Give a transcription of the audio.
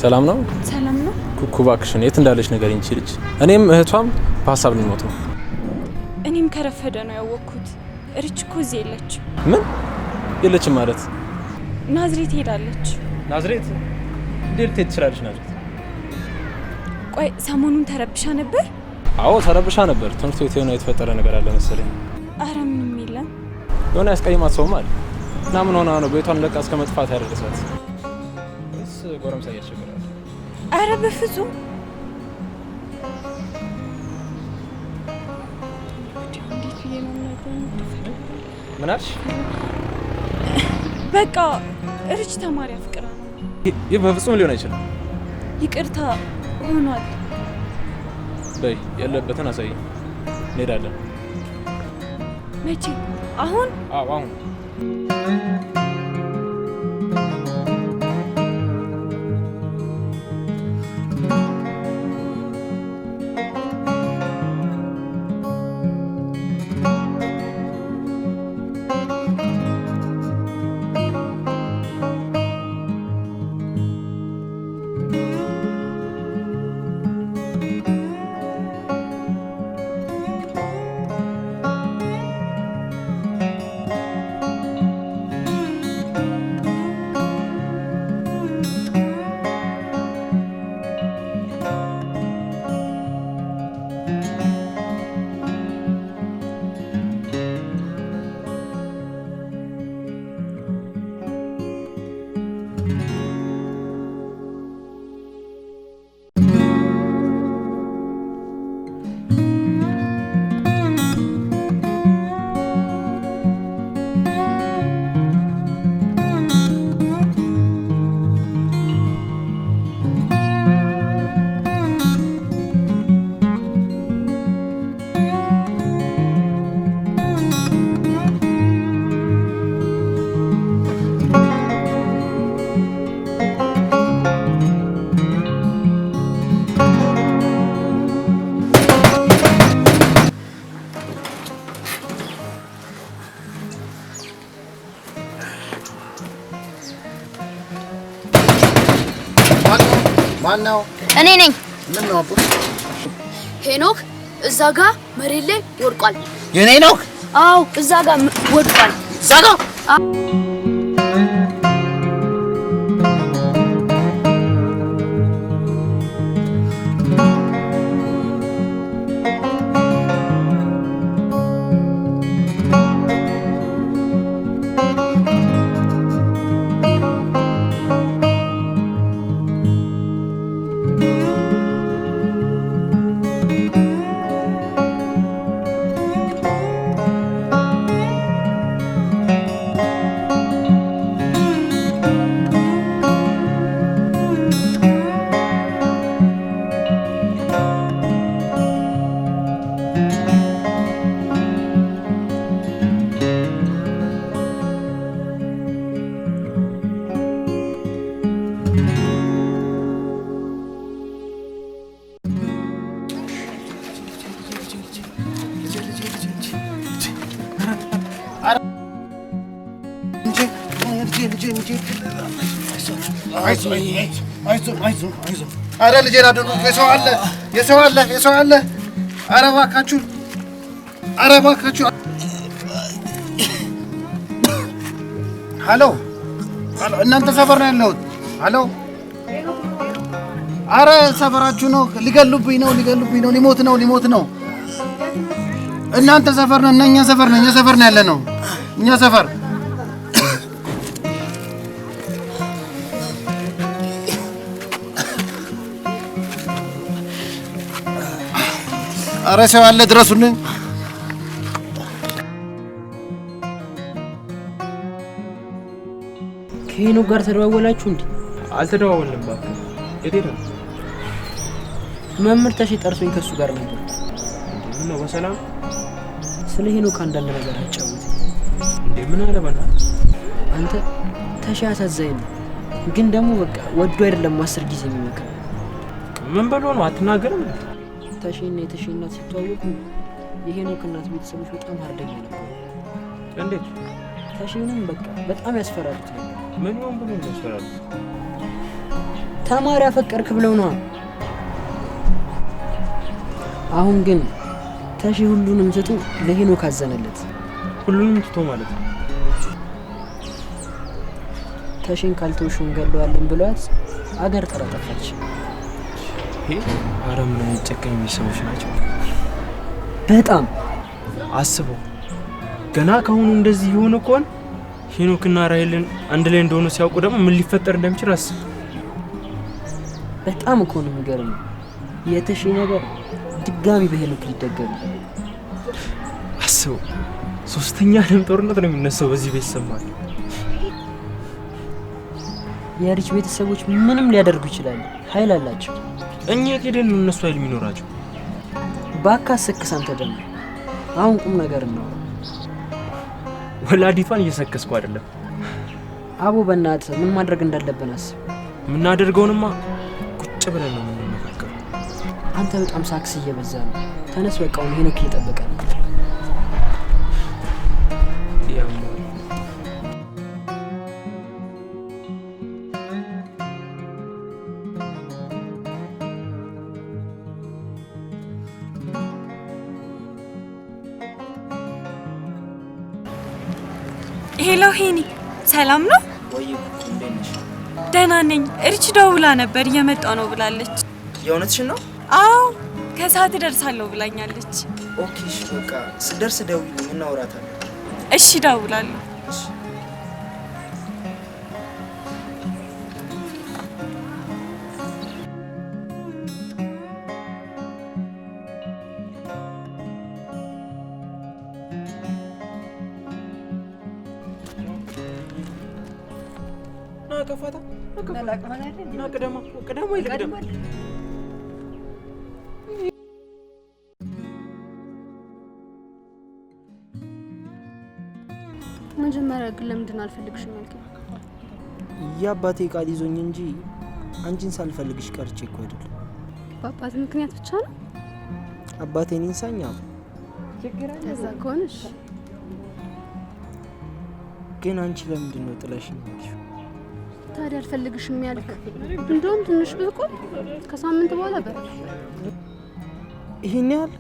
ሰላም ነው? ሰላም ነው። ኩኩ እባክሽን የት እንዳለች ንገሪኝ እንጂ ልጅ። እኔም እህቷም በሀሳብ ልንሞት ነው። እኔም ከረፈደ ነው ያወቅኩት። ሪች እኮ እዚህ የለችም። ምን የለችም ማለት? ናዝሬት ሄዳለች። ናዝሬት? እንዴት ልትሄድ ትችላለች ናዝሬት? ቆይ ሰሞኑን ተረብሻ ነበር? አዎ ተረብሻ ነበር። ትምህርት ቤት የሆነ የተፈጠረ ነገር አለ መሰለኝ። አረ ምንም የለም። የሆነ ያስቀይማት ሰውም አለ እና ምን ሆና ነው ቤቷን ለቃ እስከ መጥፋት ያደረሳት? እስ ጎረምሳ እያስቸገራል። አረ በፍጹም ምን አልሽ? በቃ ሪች ተማሪ አፍቅራ ነው። ይህ በፍጹም ሊሆን አይችልም። ይቅርታ ሆኗል። በይ ያለበትን አሳይ። እንሄዳለን። መቼ? አሁን? አዎ አሁን። ማነው? እኔ ነኝ። ምን ነው? ሄኖክ እዛ ጋር መሬት ላይ ወድቋል። የኔ ሄኖክ? አዎ እዛ ጋር ወድቋል። እዛ ጋር? አረ ልጄን አድኑ። የሰው አለ። አረ እባካችሁ፣ ሄሎ፣ እናንተ ሰፈር ነው ያለሁት። ሄሎ፣ አረ ሰፈራችሁ ነው። ሊገሉብኝ ነው። ሊሞት ነው። እናንተ ሰፈር ነው እና እኛ ሰፈር ነው ያለነው። እኛ ሰፈር አረ ሰው አለ፣ ድረሱልን። ከሄኖክ ጋር ተደዋወላችሁ እንዴ? አልተደዋወልንም እባክህ። የት ሄደህ? መምህር ተሽ ጠርሶኝ ከሱ ጋር ነበር። ምን ነው በሰላም? ስለ ሄኖክ አንዳንድ ነገር አጫወተ። እንዴ ምን አለ? በእናትህ አንተ ተሽ አሳዛኝ ነው፣ ግን ደግሞ በቃ ወዶ አይደለም 10 ጊዜ የሚመክር። ምን ብሎ ነው? አትናገርም? ተሽና የተሽ እናት ሲተዋወቁ የሄኖክ እናት ቤተሰቦች በጣም ሀርደኛ ነበሩ። እንዴት? ተሽንም በቃ በጣም ያስፈራሩት ነበር። ምን ሆን ብሎ ነው ያስፈራሩት? ተማሪ አፈቀርክ ብለው ነው። አሁን ግን ተሺ ሁሉንም ትቶ ለሄኖክ አዘነለት። ሁሉንም ትቶ ማለት ነው? ተሺን ካልተውሹን ገለዋለን ብሏት አገር ተረጠፈች። ይሄ አረም ነው ጨካኝ ሰዎች ናቸው። በጣም አስበው ገና ከሆኑ እንደዚህ ይሆን እንኳን ሄኖክና ራሄልን አንድ ላይ እንደሆኑ ሲያውቁ ደግሞ ምን ሊፈጠር እንደሚችል አስብ። በጣም እኮ ነው የሚገርመው። የተሺ ነገር ድጋሚ በሄኖክ ሊደገም አስበው። ሶስተኛ ዓለም ጦርነት ነው የሚነሳው በዚህ ቤተሰብ ማለት። የሪች ቤተሰቦች ምንም ሊያደርጉ ይችላሉ፣ ኃይል አላቸው። እኛ ከደን ነው እነሱ ኃይል የሚኖራቸው። ባካሰክስ አንተ ደግሞ አሁን ቁም ነገር ነው። ወላዲቷን እየሰከስኩ አይደለም። አቡ በእናት ምን ማድረግ እንዳለብን አስብ። የምናደርገውንማ ቁጭ ብለን ነው የምንመካከረው። አንተ በጣም ሳክስ እየበዛ ነው። ተነስ በቃ አሁን ሄኖክ እየጠበቀ ነው። ሄሎ ሄኒ፣ ሰላም ነው ወይ? እንዴት ነሽ? ደህና ነኝ። እርች ደውላ ነበር እየመጣሁ ነው ብላለች። የእውነትሽን ነው? አዎ ከሰዓት እደርሳለሁ ብላኛለች። ኦኬ እሺ፣ በቃ ስደርስ ደውዪልኝ፣ እናወራታለን። እሺ እደውላለሁ። እሺ ከፋታ ና ቀደማ ይልቅደም መጀመሪያ ግን ለምንድን ነው አልፈልግሽም ያልከኝ? የአባቴ ቃል ይዞኝ እንጂ አንቺን ሳልፈልግሽ ቀርቼ እኮ አይደለም። በአባቴ ምክንያት ብቻ ነው? አባቴን እንሳኛ ከዛ ከሆነሽ ግን አንቺ ለምንድን ነው ጥለሽኝ ሄድሽው? ታዲያ አልፈልግሽም ያልክ? እንደውም ትንሽ ብቆይ ከሳምንት በኋላ በቃ ይሄን ያህል